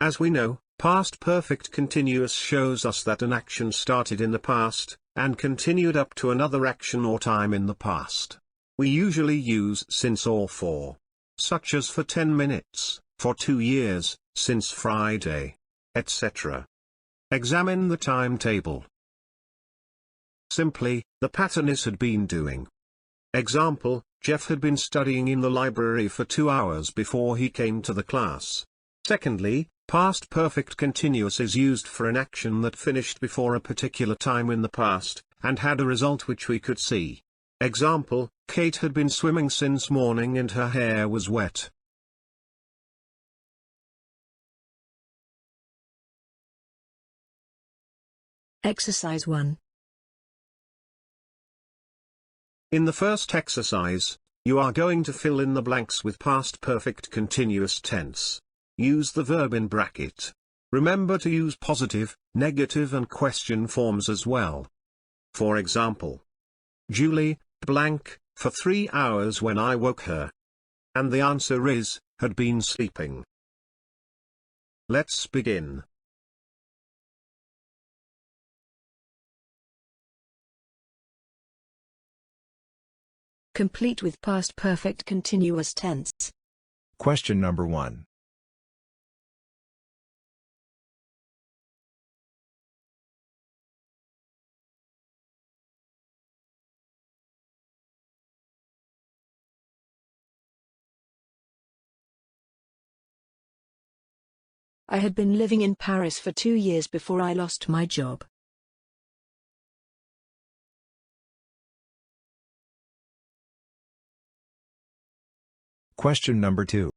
As we know, past perfect continuous shows us that an action started in the past, and continued up to another action or time in the past. We usually use since or for, such as for 10 minutes, for 2 years, since Friday, etc. Examine the timetable. Simply, the pattern is had been doing. Example, Jeff had been studying in the library for 2 hours before he came to the class. Secondly, past perfect continuous is used for an action that finished before a particular time in the past, and had a result which we could see. Example, Kate had been swimming since morning and her hair was wet. Exercise 1. In the first exercise, you are going to fill in the blanks with past perfect continuous tense. Use the verb in bracket. Remember to use positive, negative and question forms as well. For example, Julie, blank, for 3 hours when I woke her. And the answer is, had been sleeping. Let's begin. Complete with past perfect continuous tense. Question number 1. I had been living in Paris for 2 years before I lost my job. Question number 2.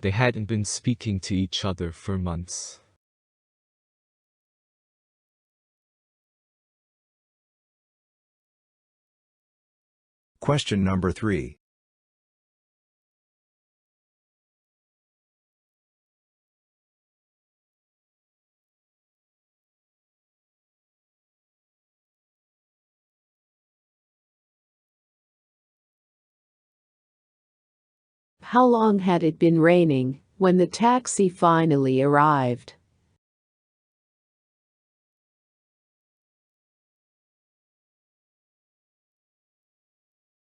They hadn't been speaking to each other for months. Question number 3. How long had it been raining when the taxi finally arrived?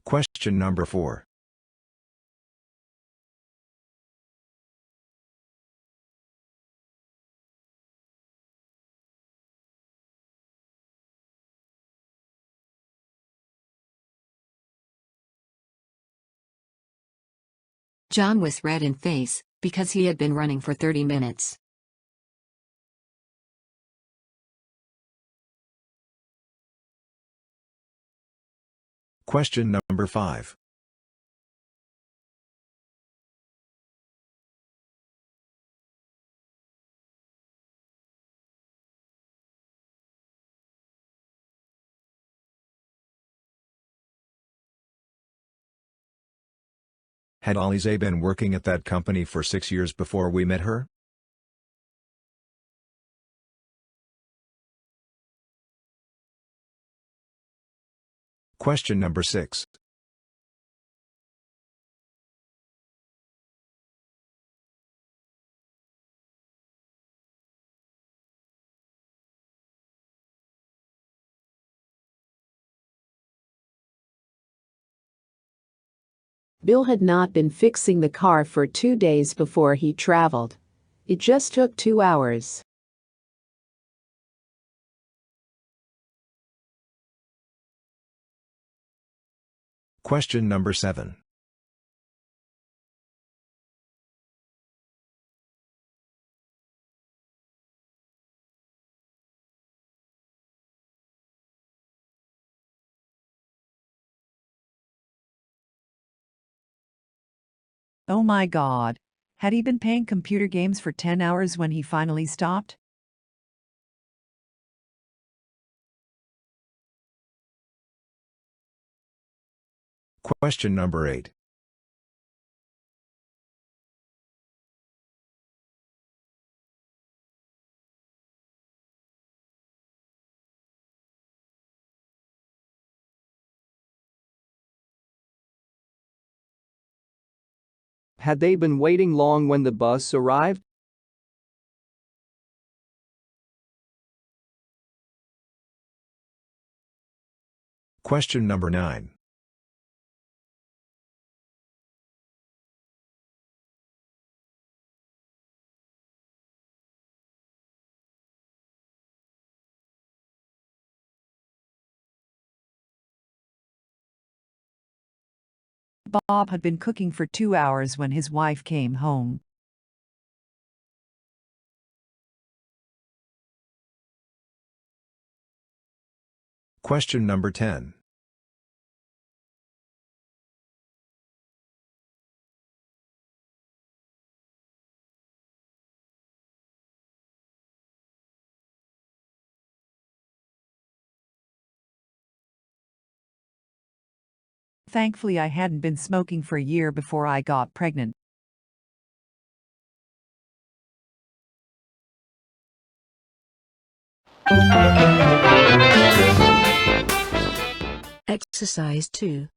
Question number 4. John was red in face, because he had been running for 30 minutes. Question number 5. Had Alize been working at that company for 6 years before we met her? Question number 6. Bill had not been fixing the car for 2 days before he traveled. It just took 2 hours. Question number 7. Oh my God. Had he been playing computer games for 10 hours when he finally stopped? Question number 8. Had they been waiting long when the bus arrived? Question number 9. Bob had been cooking for 2 hours when his wife came home. Question number 10. Thankfully, I hadn't been smoking for a year before I got pregnant. Exercise 2.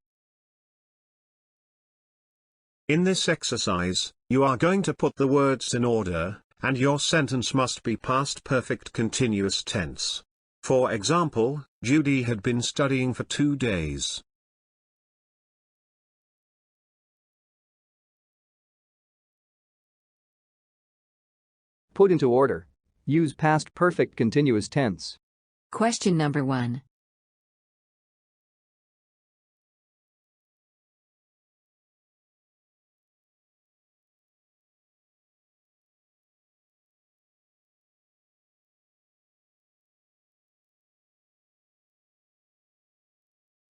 In this exercise, you are going to put the words in order, and your sentence must be past perfect continuous tense. For example, Judy had been studying for 2 days. Put into order. Use past perfect continuous tense. Question number 1.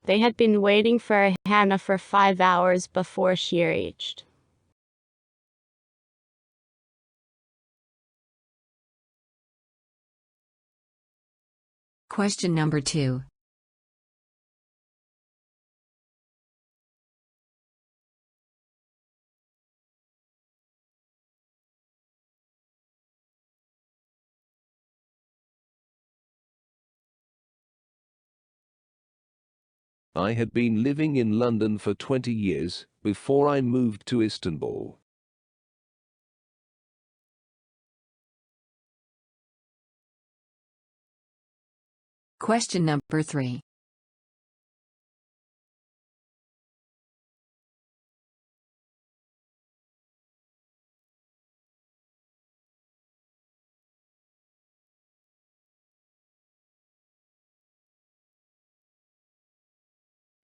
They had been waiting for Hannah for 5 hours before she reached. Question number 2. I had been living in London for 20 years before I moved to Istanbul. Question number 3.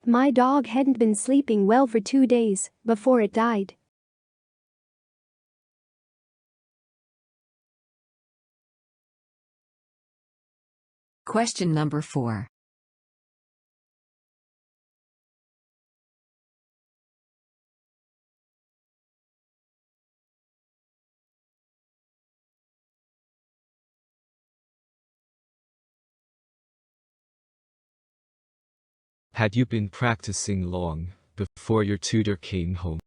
My dog hadn't been sleeping well for 2 days before it died. Question number 4. Had you been practicing long before your tutor came home?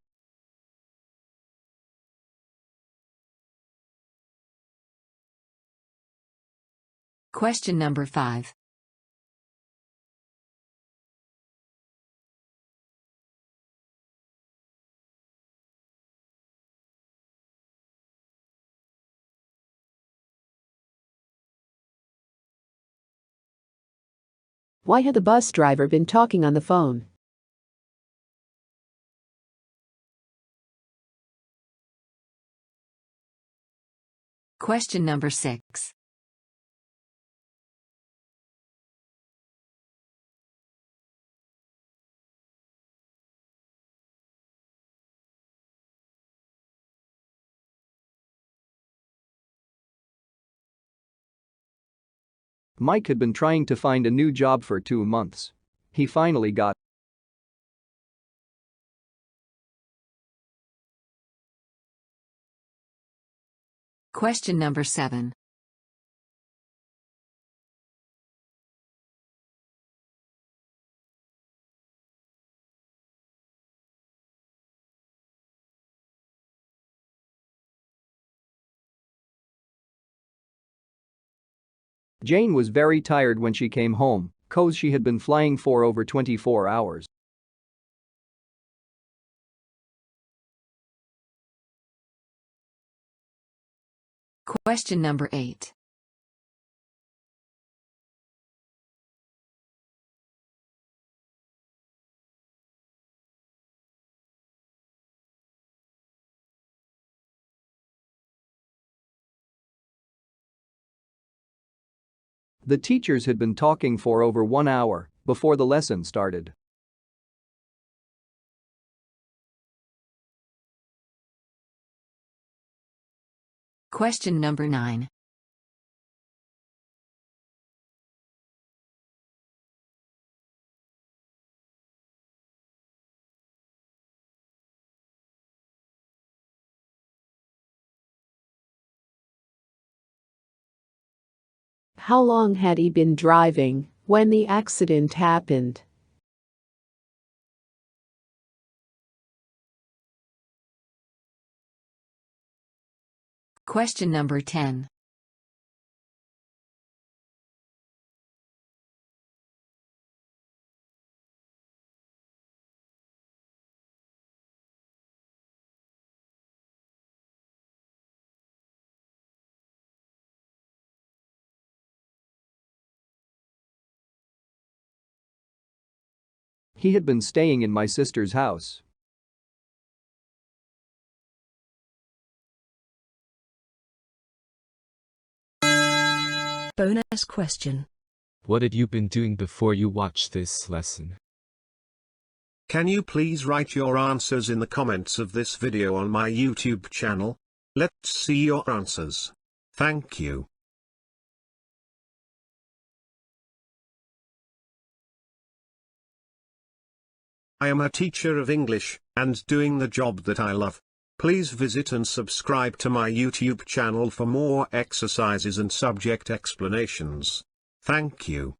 Question number 5. Why had the bus driver been talking on the phone? Question number 6. Mike had been trying to find a new job for 2 months. He finally got. Question number 7. Jane was very tired when she came home, 'cause she had been flying for over 24 hours. Question number 8. The teachers had been talking for over 1 hour before the lesson started. Question number 9. How long had he been driving when the accident happened? Question number 10. He had been staying in my sister's house. Bonus question. What had you been doing before you watched this lesson? Can you please write your answers in the comments of this video on my YouTube channel? Let's see your answers. Thank you. I am a teacher of English, and doing the job that I love. Please visit and subscribe to my YouTube channel for more exercises and subject explanations. Thank you.